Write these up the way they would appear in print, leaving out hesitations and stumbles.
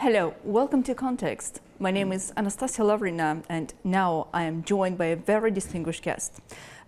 Hello, welcome to Context. My name is Anastasia Lavrina, and now I am joined by a very distinguished guest,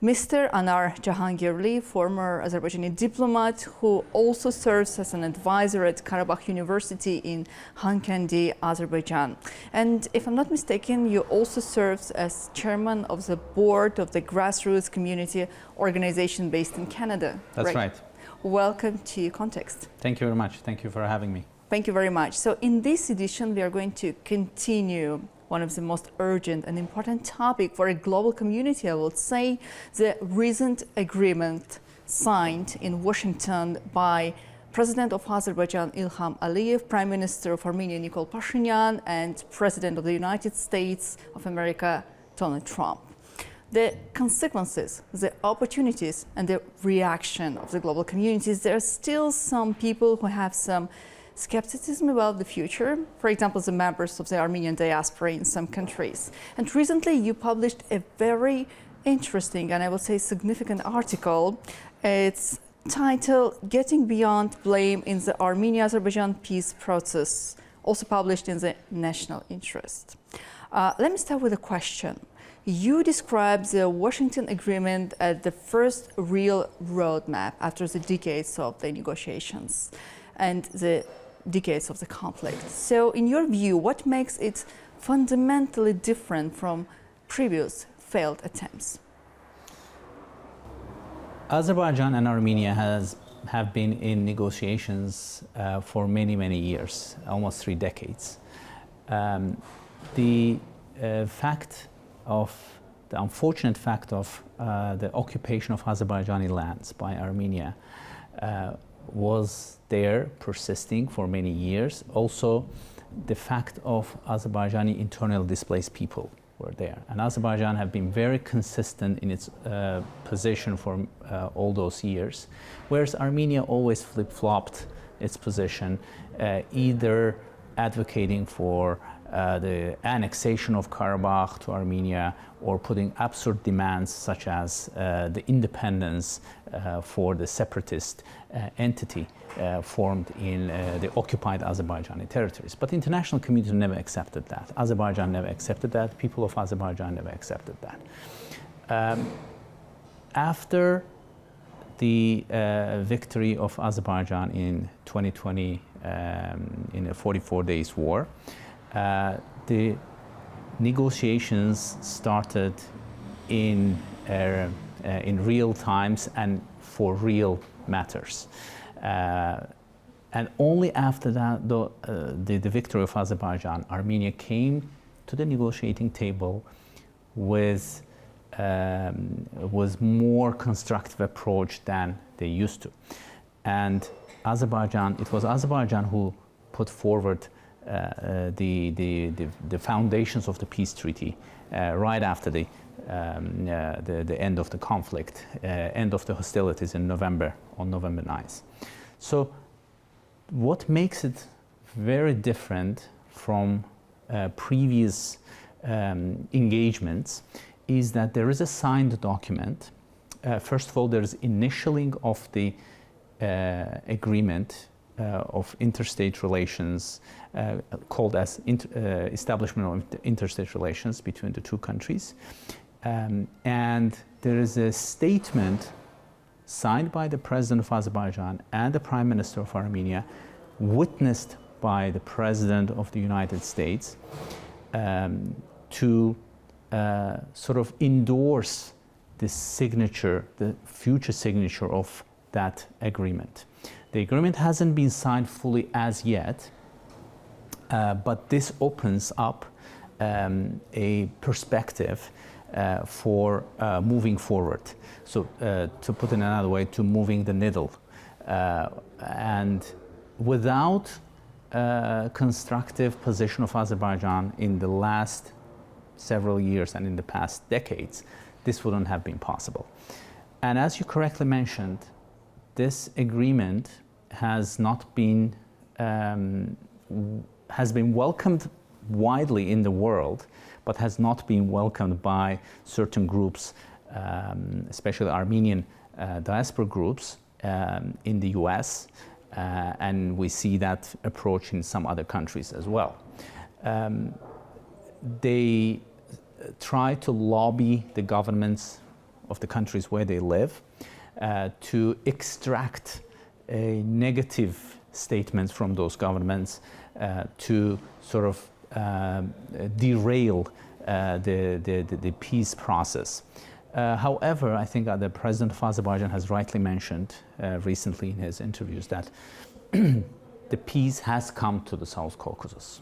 Mr. Anar Jahangirli, former Azerbaijani diplomat who also serves as an advisor at Karabakh University in Hankandi, Azerbaijan. And if I'm not mistaken, you also serve as chairman of the board of the grassroots community organization based in Canada. That's right. Welcome to Context. Thank you very much. Thank you for having me. Thank you very much. So in this edition, we are going to continue one of the most urgent and important topic for a global community, I would say, the recent agreement signed in Washington by President of Azerbaijan Ilham Aliyev, Prime Minister of Armenia Nikol Pashinyan, and President of the United States of America Donald Trump. The consequences, the opportunities, and the reaction of the global communities, there are still some people who have some skepticism about the future, for example, the members of the Armenian diaspora in some countries. And recently you published a very interesting and I would say significant article. It's titled "Getting Beyond Blame in the Armenia-Azerbaijan Peace Process," also published in the National Interest. Let me start with a question. You describe the Washington Agreement as the first real roadmap after the decades of the negotiations and the decades of the conflict. So in your view, what makes it fundamentally different from previous failed attempts? Azerbaijan and Armenia have been in negotiations for many years, almost 3 decades. The unfortunate fact of the occupation of Azerbaijani lands by Armenia was there, persisting for many years. Also, the fact of Azerbaijani internally displaced people were there. And Azerbaijan have been very consistent in its position for all those years, whereas Armenia always flip-flopped its position, either advocating for the annexation of Karabakh to Armenia or putting absurd demands such as the independence for the separatist entity formed in the occupied Azerbaijani territories. But the international community never accepted that. Azerbaijan never accepted that. People of Azerbaijan never accepted that. After the victory of Azerbaijan in 2020 in a 44 days war, the negotiations started in real times and for real matters. And only after that, the victory of Azerbaijan, Armenia came to the negotiating table with more constructive approach than they used to. And it was Azerbaijan who put forward the foundations of the peace treaty right after the end of the conflict, end of the hostilities on November 9th. So what makes it very different from previous engagements is that there is a signed document. First of all, there is initialing of the agreement of interstate relations, called as establishment of interstate relations between the two countries. And there is a statement signed by the President of Azerbaijan and the Prime Minister of Armenia, witnessed by the President of the United States, to sort of endorse the signature, the future signature of that agreement. The agreement hasn't been signed fully as yet, but this opens up a perspective for moving forward. So to put it another way, to moving the needle. And without constructive position of Azerbaijan in the last several years and in the past decades, this wouldn't have been possible. And as you correctly mentioned, this agreement has been welcomed widely in the world, but has not been welcomed by certain groups, especially Armenian diaspora groups in the US And we see that approach in some other countries as well. They try to lobby the governments of the countries where they live to extract negative statements from those governments to sort of derail the peace process. However, I think the president of Azerbaijan has rightly mentioned recently in his interviews that the peace has come to the South Caucasus,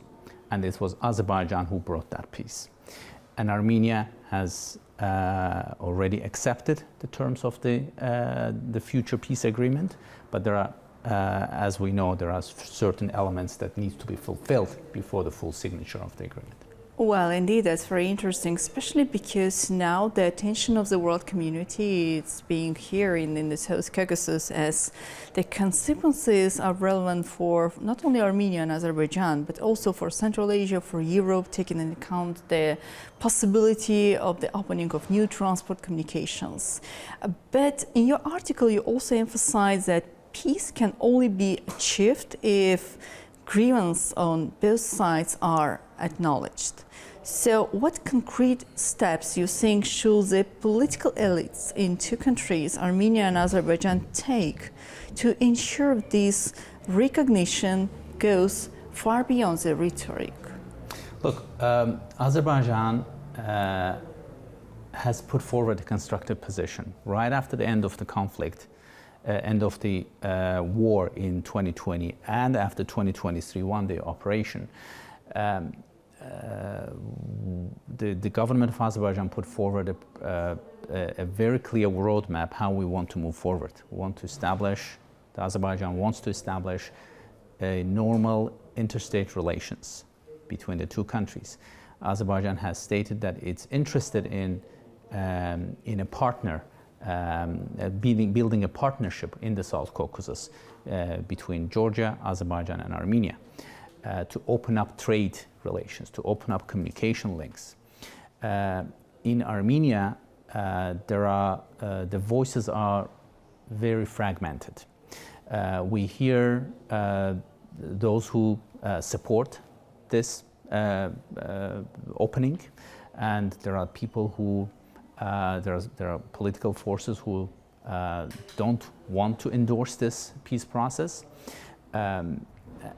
and it was Azerbaijan who brought that peace. And Armenia has already accepted the terms of the future peace agreement, but there are, as we know, there are certain elements that need to be fulfilled before the full signature of the agreement. Well, indeed, that's very interesting, especially because now the attention of the world community is being here in the South Caucasus, as the consequences are relevant for not only Armenia and Azerbaijan, but also for Central Asia, for Europe, taking into account the possibility of the opening of new transport communications. But in your article, you also emphasize that peace can only be achieved if grievances on both sides are acknowledged. So what concrete steps you think should the political elites in two countries, Armenia and Azerbaijan, take to ensure this recognition goes far beyond the rhetoric? Look, Azerbaijan has put forward a constructive position right after the end of the conflict, end of the war in 2020, and after 2023 one-day operation. The government of Azerbaijan put forward a very clear roadmap how we want to move forward. Azerbaijan wants to establish a normal interstate relations between the two countries. Azerbaijan has stated that it's interested in a partner, building a partnership in the South Caucasus between Georgia, Azerbaijan, and Armenia. To open up trade relations, to open up communication links. In Armenia, the voices are very fragmented. We hear those who support this opening, and there are people who, there are political forces who don't want to endorse this peace process.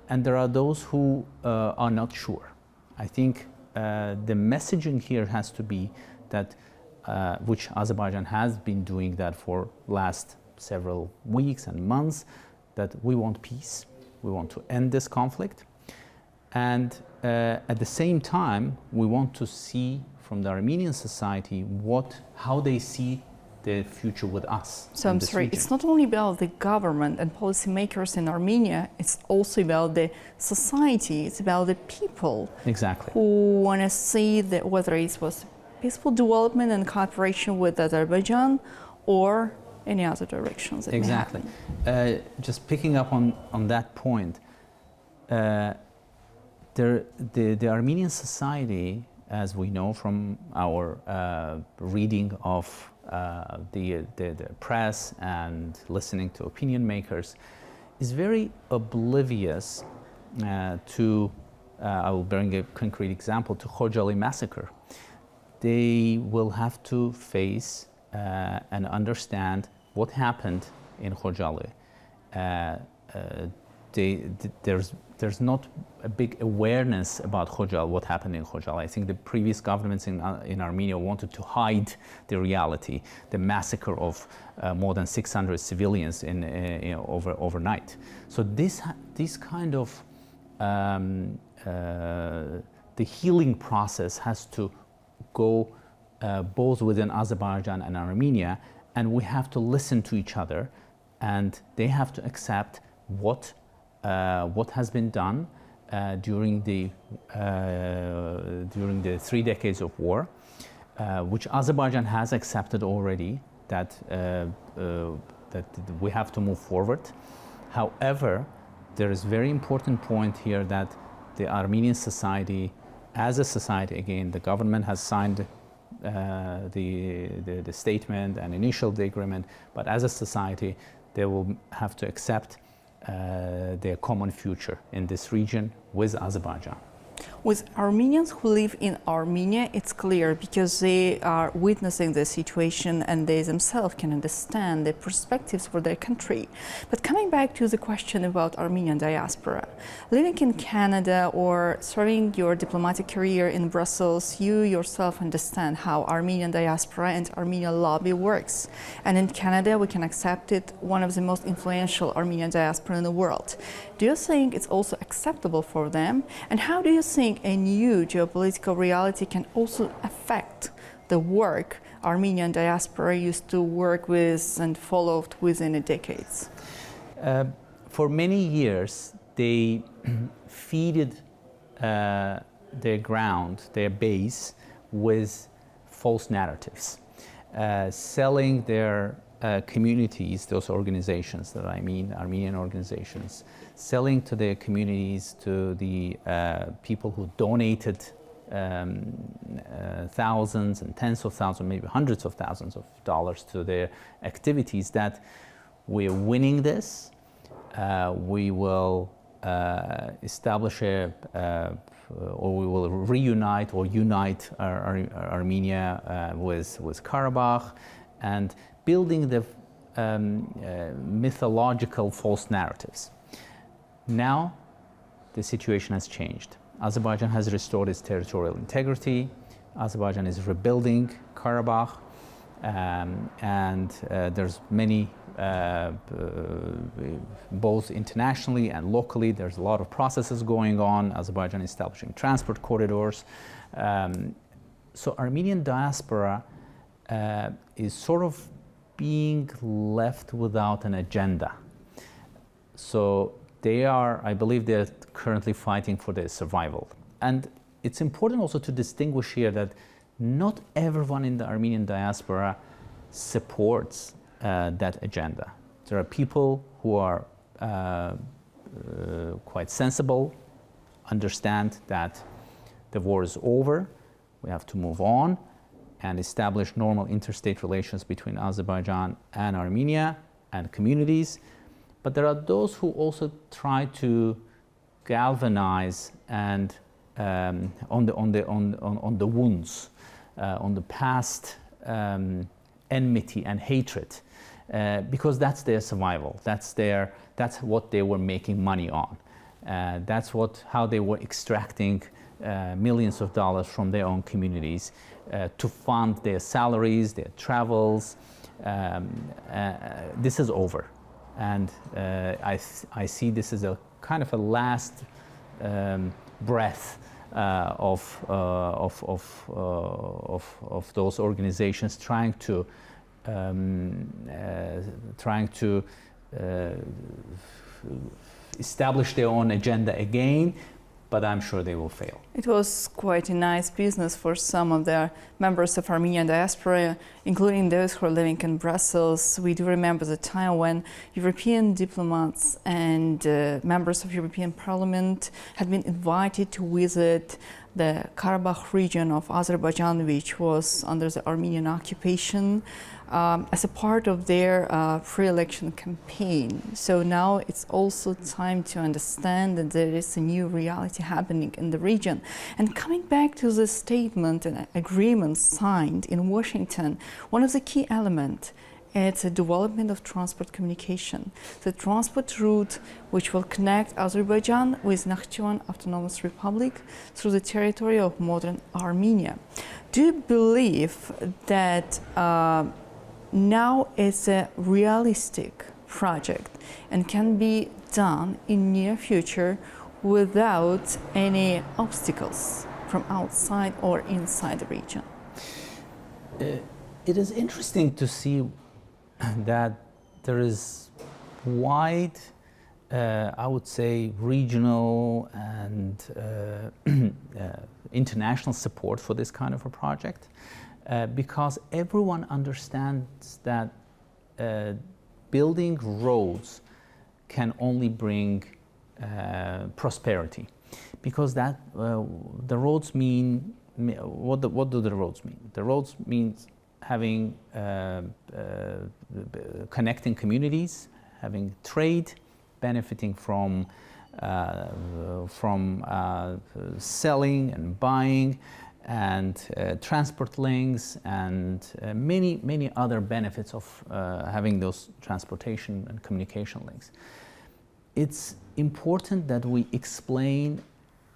And there are those who are not sure. I think the messaging here has to be that, which Azerbaijan has been doing that for last several weeks and months, that we want peace, we want to end this conflict, and at the same time, we want to see from the Armenian society how they see the future with us. So I'm sorry, it's not only about the government and policymakers in Armenia, it's also about the society, it's about the people. Exactly. Who want to see that whether it was peaceful development and cooperation with Azerbaijan or any other directions. Exactly. Just picking up on that point, the Armenian society, as we know from our reading of the press and listening to opinion makers, is very oblivious to, I will bring a concrete example, to Khojaly massacre. They will have to face and understand what happened in Khojaly. There's not a big awareness about Khojaly, what happened in Khojaly. I think the previous governments in Armenia wanted to hide the reality, the massacre of more than 600 civilians overnight. So this kind of the healing process has to go both within Azerbaijan and Armenia, and we have to listen to each other, and they have to accept what has been done during the 3 decades of war, which Azerbaijan has accepted already, that we have to move forward. However, there is a very important point here that the Armenian society, as a society, again, the government has signed the statement and initial the agreement, but as a society, they will have to accept their common future in this region with Azerbaijan. With Armenians who live in Armenia, it's clear because they are witnessing the situation and they themselves can understand the perspectives for their country. But coming back to the question about Armenian diaspora, living in Canada or starting your diplomatic career in Brussels, you yourself understand how Armenian diaspora and Armenian lobby works. And in Canada, we can accept it one of the most influential Armenian diaspora in the world. Do you think it's also acceptable for them? And how do you think a new geopolitical reality can also affect the work Armenian diaspora used to work with and followed within the decades? For many years, they feeded their ground, their base, with false narratives, selling their communities, those organizations that I mean, Armenian organizations, selling to their communities, to the people who donated thousands and tens of thousands, maybe hundreds of thousands of dollars to their activities, that we're winning this, we will establish or we will reunite or unite Armenia with Karabakh, and building the mythological false narratives. Now, the situation has changed. Azerbaijan has restored its territorial integrity. Azerbaijan is rebuilding Karabakh, and there's many, both internationally and locally, there's a lot of processes going on. Azerbaijan is establishing transport corridors. So Armenian diaspora is sort of being left without an agenda. So they are, I believe they're currently fighting for their survival. And it's important also to distinguish here that not everyone in the Armenian diaspora supports that agenda. There are people who are quite sensible, understand that the war is over, we have to move on and establish normal interstate relations between Azerbaijan and Armenia and communities. But there are those who also try to galvanize and on the wounds, on the past enmity and hatred, because that's their survival. That's what they were making money on. That's how they were extracting millions of dollars from their own communities to fund their salaries, their travels. This is over. And I see this as a kind of a last breath of those organizations trying to establish their own agenda again. But I'm sure they will fail. It was quite a nice business for some of the members of Armenian diaspora, including those who are living in Brussels. We do remember the time when European diplomats and members of European Parliament had been invited to visit the Karabakh region of Azerbaijan, which was under the Armenian occupation, as a part of their pre-election campaign. So now it's also time to understand that there is a new reality happening in the region. And coming back to the statement and agreement signed in Washington, one of the key elements, it's a development of transport communication. The transport route which will connect Azerbaijan with Nakhchivan Autonomous Republic through the territory of modern Armenia. Do you believe that now it's a realistic project and can be done in near future without any obstacles from outside or inside the region? It is interesting to see that there is wide, I would say, regional and international support for this kind of a project, because everyone understands that building roads can only bring prosperity, because that the roads mean, what do the roads mean? The roads means having connecting communities, having trade, benefiting from selling and buying and transport links and many other benefits of having those transportation and communication links. It's important that we explain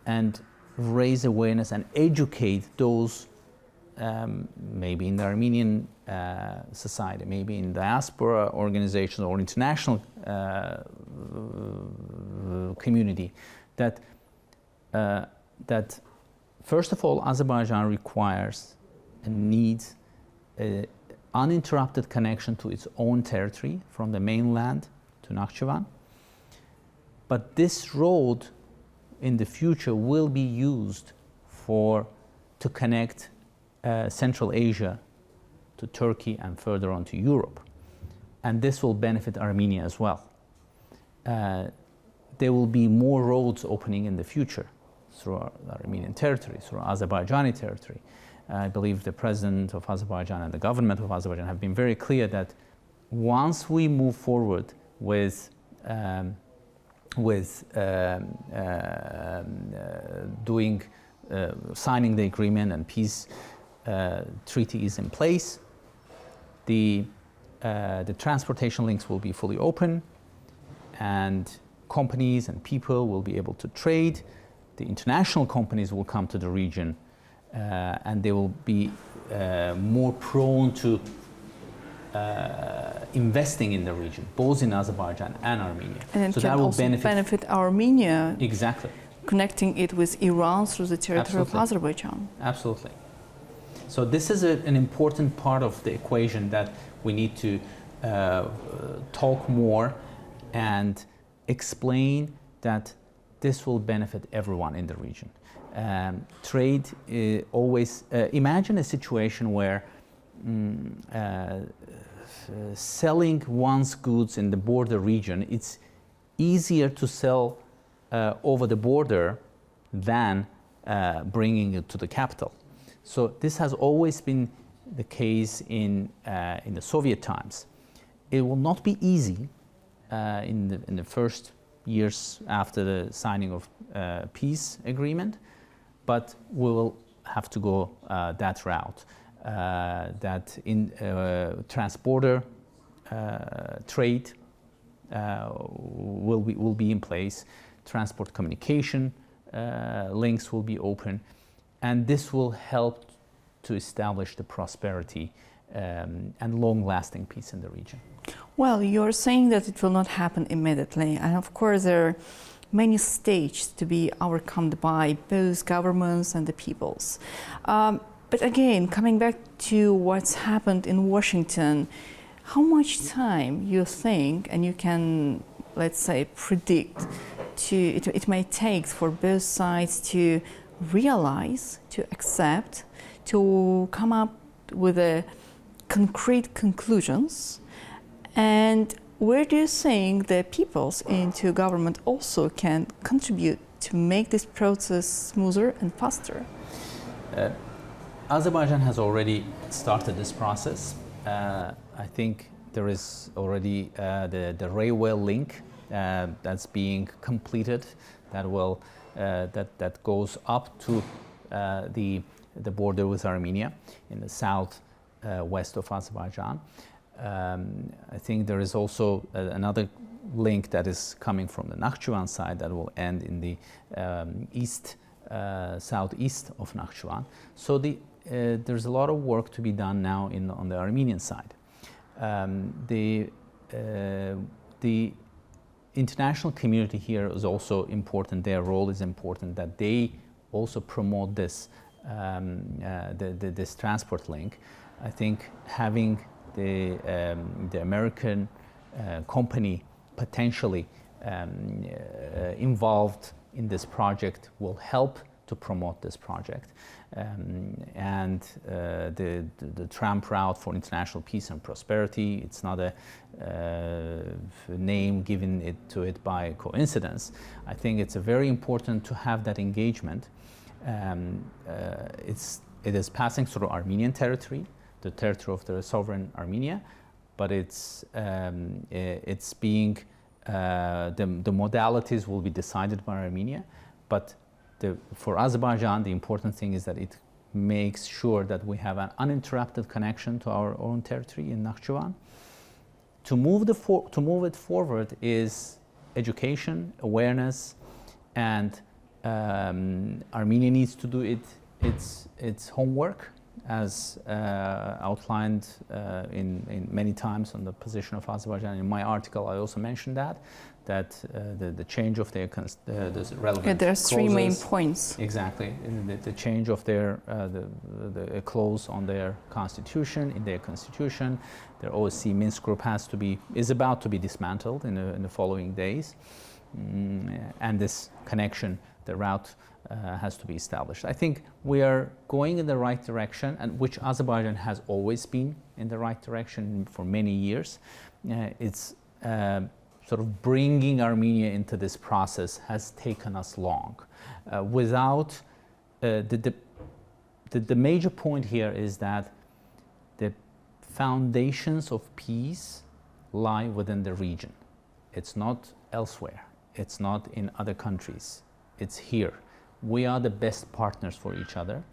and raise awareness and educate those maybe in the Armenian society, maybe in diaspora organizations or international community, that first of all, Azerbaijan requires and needs an uninterrupted connection to its own territory from the mainland to Nakhchivan. But this road in the future will be used to connect Central Asia to Turkey and further on to Europe. And this will benefit Armenia as well. There will be more roads opening in the future through Armenian territory, through Azerbaijani territory. I believe the president of Azerbaijan and the government of Azerbaijan have been very clear that once we move forward with signing the agreement and peace treaty is in place, the transportation links will be fully open, and companies and people will be able to trade. The international companies will come to the region, and they will be more prone to investing in the region, both in Azerbaijan and Armenia. And so that will also benefit Armenia. Exactly. Connecting it with Iran through the territory Absolutely. of Azerbaijan. Absolutely. So this is an important part of the equation that we need to talk more and explain that this will benefit everyone in the region. Trade always, imagine a situation where selling one's goods in the border region, it's easier to sell over the border than bringing it to the capital. So this has always been the case in the Soviet times. It will not be easy in the first years after the signing of peace agreement, but we will have to go that route. That in trans-border trade will be in place. Transport communication links will be open, and this will help to establish the prosperity and long-lasting peace in the region. Well, you're saying that it will not happen immediately, and of course there are many stages to be overcome by both governments and the peoples. But again, coming back to what's happened in Washington, how much time you think, and you can, let's say, predict, it may take for both sides to realize, to accept, to come up with concrete conclusions? And where do you think the peoples into government also can contribute to make this process smoother and faster? Azerbaijan has already started this process. I think there is already the railway link that's being completed that will that goes up to the border with Armenia in the south west of Azerbaijan. I think there is also another link that is coming from the Nakhchivan side that will end in the southeast of Nakhchivan. So there's a lot of work to be done now on the Armenian side. The international community here is also important. Their role is important, that they also promote this this transport link. I think having the American company potentially involved in this project will help to promote this project, and the tramp route for international peace and prosperity. It's not a name given to it by coincidence. I think it's very important to have that engagement. It is passing through Armenian territory, the territory of the sovereign Armenia, but it's being the modalities will be decided by Armenia, but for Azerbaijan, the important thing is that it makes sure that we have an uninterrupted connection to our own territory in Nakhchivan. To move it forward is education, awareness, and Armenia needs to do its homework, as outlined in many times on the position of Azerbaijan. In my article, I also mentioned that the change of their the relevant there are three main clauses, points. exactly, the change of their the clause on their constitution, in their constitution. Their OSCE Minsk group is about to be dismantled in the following days, and this connection, the route has to be established. I think we are going in the right direction, and which Azerbaijan has always been in the right direction for many years. It's sort of bringing Armenia into this process has taken us long. Without the major point here is that the foundations of peace lie within the region. It's not elsewhere. It's not in other countries. It's here. We are the best partners for each other.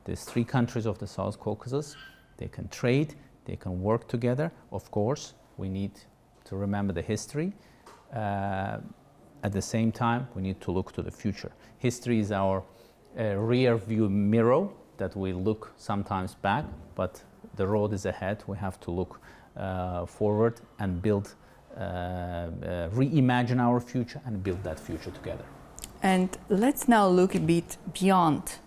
These three countries of the South Caucasus, they can trade, they can work together. Of course, we need to remember the history. At the same time, we need to look to the future. History is our rear view mirror that we look sometimes back, but the road is ahead. We have to look forward and build, reimagine our future and build that future together. And let's now look a bit beyond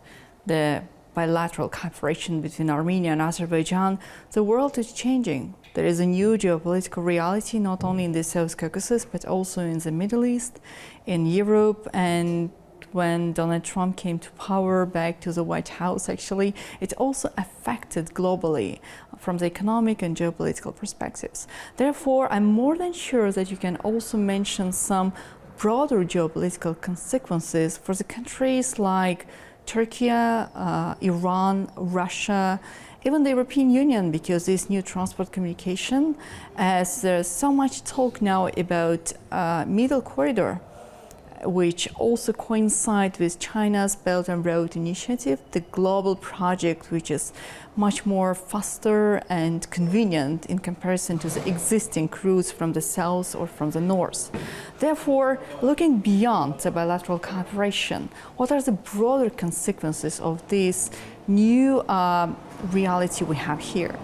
the bilateral cooperation between Armenia and Azerbaijan. The world is changing. There is a new geopolitical reality, not only in the South Caucasus, but also in the Middle East, in Europe. And when Donald Trump came to power, back to the White House, actually, it also affected globally from the economic and geopolitical perspectives. Therefore, I'm more than sure that you can also mention some broader geopolitical consequences for the countries like Turkey, Iran, Russia, even the European Union, because this new transport communication, as there's so much talk now about middle corridor, which also coincides with China's Belt and Road Initiative, the global project which is much more faster and convenient in comparison to the existing routes from the south or from the north. Therefore, looking beyond the bilateral cooperation, what are the broader consequences of this new reality we have here?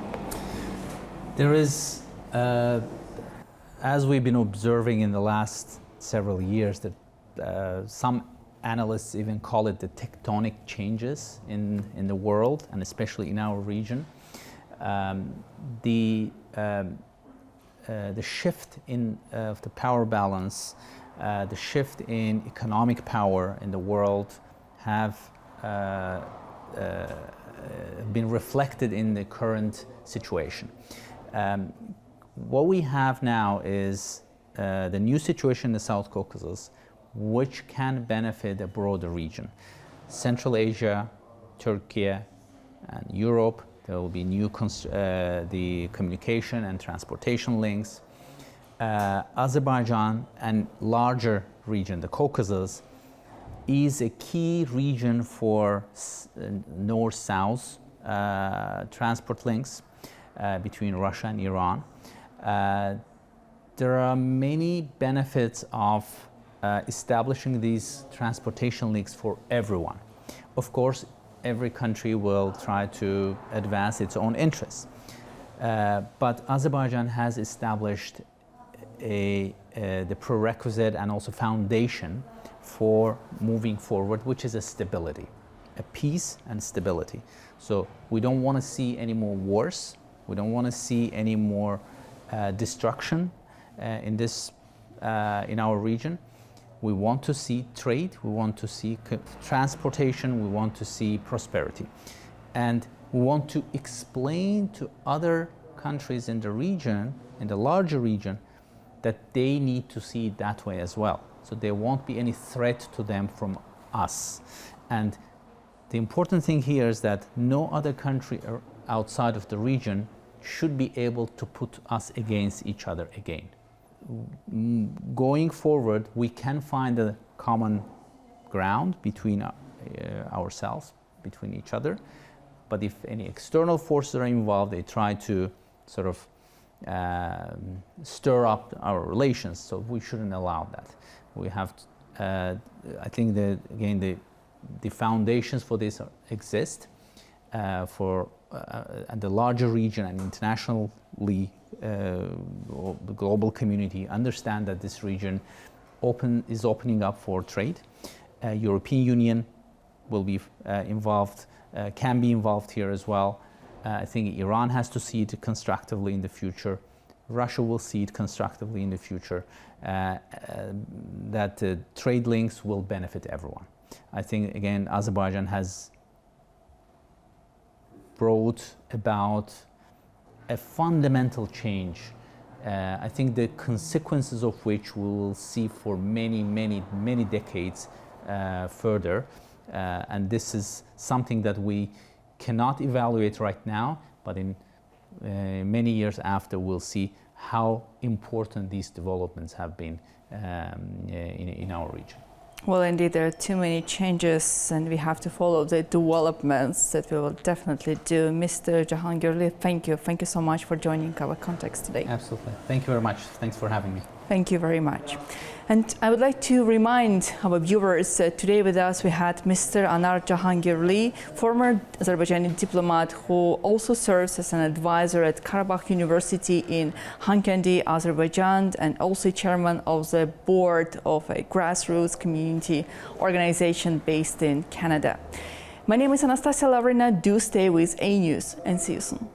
There is, as we've been observing in the last several years, that some analysts even call it the tectonic changes in the world, and especially in our region. The shift of the power balance, the shift in economic power in the world have been reflected in the current situation. What we have now is the new situation in the South Caucasus, which can benefit a broader region. Central Asia, Turkey, and Europe, there will be new the communication and transportation links. Azerbaijan and larger region, the Caucasus, is a key region for north-south transport links between Russia and Iran. There are many benefits of establishing these transportation links for everyone. Of course, every country will try to advance its own interests. But Azerbaijan has established the prerequisite and also foundation for moving forward, which is a stability, a peace and stability. So we don't want to see any more wars. We don't want to see any more destruction in our region. We want to see trade, we want to see transportation, we want to see prosperity. And we want to explain to other countries in the region, in the larger region, that they need to see it that way as well. So there won't be any threat to them from us. And the important thing here is that no other country outside of the region should be able to put us against each other again. going forward, we can find a common ground between ourselves, between each other. But if any external forces are involved, they try to sort of stir up our relations. So we shouldn't allow that. We have, I think that again, the foundations for this exist for the larger region and internationally, the global community understand that this region is opening up for trade. European Union will be involved, can be involved here as well. I think Iran has to see it constructively in the future. Russia will see it constructively in the future, that trade links will benefit everyone. I think, again, Azerbaijan has brought about a fundamental change. I think the consequences of which we will see for many, many, many decades further. And this is something that we cannot evaluate right now, but in many years after, we'll see how important these developments have been in our region. Well, indeed, there are too many changes, and we have to follow the developments that we will definitely do. Mr. Jahangirli, thank you. Thank you so much for joining our Context today. Absolutely. Thank you very much. Thanks for having me. Thank you very much. And I would like to remind our viewers, today with us we had Mr. Anar Jahangirli, former Azerbaijani diplomat who also serves as an advisor at Karabakh University in Hankandi, Azerbaijan, and also chairman of the board of a grassroots community organization based in Canada. My name is Anastasia Lavrina. Do stay with A News and see you soon.